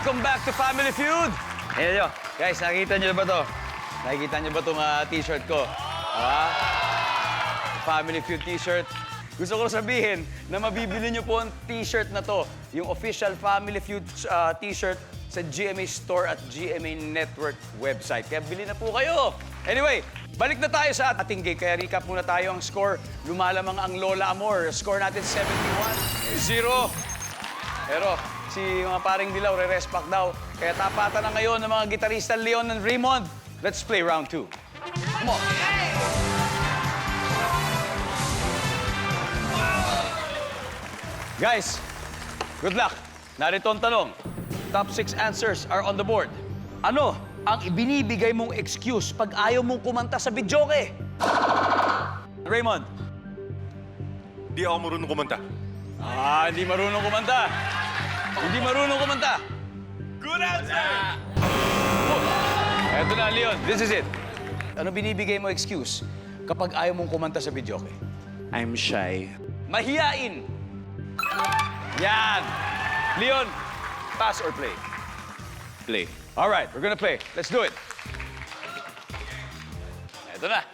Welcome back to Family Feud! Ayan nyo. Guys, nakikita nyo ba to? Nakikita nyo ba itong t-shirt ko? Family Feud t-shirt. Gusto ko sabihin na mabibili nyo po ang t-shirt na to, yung official Family Feud t-shirt sa GMA Store at GMA Network website. Kaya bili na po kayo! Anyway, balik na tayo sa ating game. Kaya recap muna tayo ang score. Lumalamang ang Lola Amor. Score natin 71-0. Pero si mga paring Dilaw, re-respack daw. Kaya tapatan na ngayon ng mga gitarista Leon and Raymond. Let's play round 2. Come on. Guys, good luck. Narito ang tanong. Top 6 answers are on the board. Ano ang ibinibigay mong excuse pag ayaw mong kumanta sa videoke? Raymond. Di ako marunong kumanta. Hindi marunong kumanta. Hindi marunong kumanta. Good answer! Eto na, Leon. This is it. Ano binibigay mo excuse kapag ayaw mong kumanta sa videoke? I'm shy. Mahiyain. Yan. Leon, pass or play? Play. All right, we're gonna play. Let's do it. Eto na.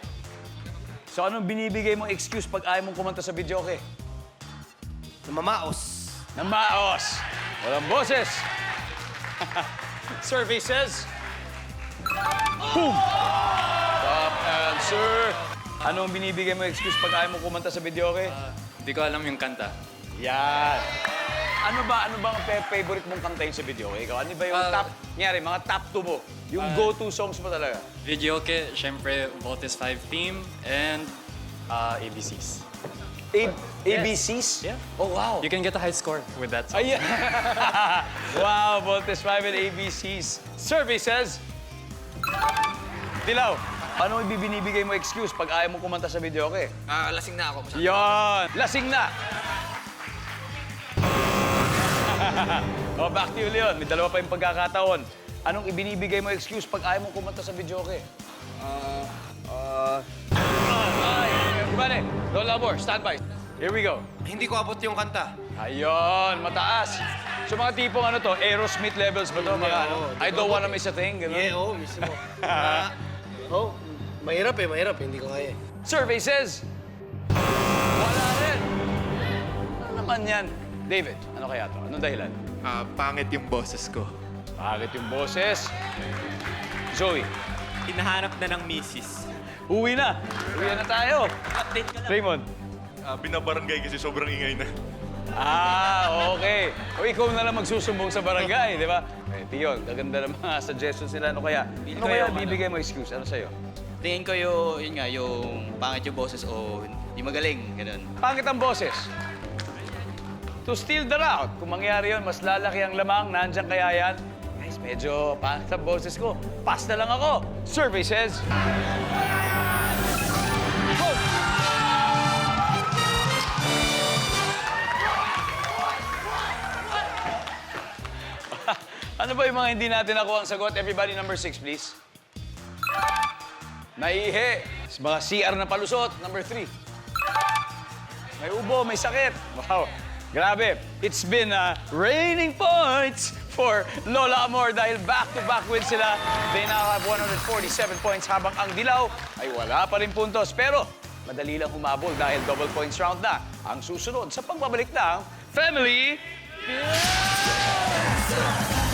So, anong binibigay mong excuse pag ayaw mong kumanta sa videoke? Mamaos. Namaos. Walang boses. Survey says... Boom! Top answer. Anong binibigay mo excuse pag ayaw mo kumanta sa videoke? Di ko alam yung kanta. Yan. Ano ba ang favorite mong kantahin sa videoke? Ikaw, ano ba yung mga top 2 mo? Yung go-to songs mo talaga? Video ke, syempre, Voltes 5 theme and ABCs. ABCs? Yeah. Oh, wow. You can get a high score with that song. Ay, wow, Voltes 5 and ABCs. Survey says... Dilaw, ano yung binibigay mo excuse pag ayaw mo kumanta sa videoke? Lasing na ako. Yon! Lasing na! Back to you, Leon. May dalawa pa yung pagkakataon. Anong ibinibigay mo excuse pag ayaw mo kumanta sa videoke? Bale, Lola Amor, stand by. Here we go. Hindi ko abot yung kanta. Ayun, mataas. So mga tipong ano to, Aerosmith levels ba to? Mga, I don't wanna miss a thing, gano'n? Yeah, oo, mismo. Mahirap. Hindi ko kaya. Survey says... Wala rin. Ano naman yan? David, ano kaya to? Anong dahilan? Pangit yung boses ko. Bakit yung boses? Zoe, Hinahanap na ng misis. uwi na. Uwi na tayo. Update ka lang. Raymond. Binabarangay kasi sobrang ingay na. Okay. O ikaw na lang magsusumbong sa barangay, di ba? Eh, Piyon, gaganda ng mga suggestions nila. Ano kaya? Ano kaya bibigay mo excuse? Ano sa'yo? Tingin ko yung pangit yung boses o hindi magaling, ganun. Pangit ang boses. To steal the route, kung mangyari yun, mas lalaki ang lamang, nandyan kaya yan. Guys, medyo pangit ang boses ko. Pass na lang ako. Survey says... Go! Ano ba yung mga hindi natin nakuha ang sagot? Everybody, number 6, please. Naihi. Mga CR na palusot. Number 3. May ubo, may sakit. Wow. Grabe. It's been raining points for Lola Amor dahil back-to-back wins sila. They now have 147 points habang ang Dilaw ay wala pa rin puntos. Pero madali lang humabol dahil double points round na ang susunod sa pagbabalik ng Family Feud!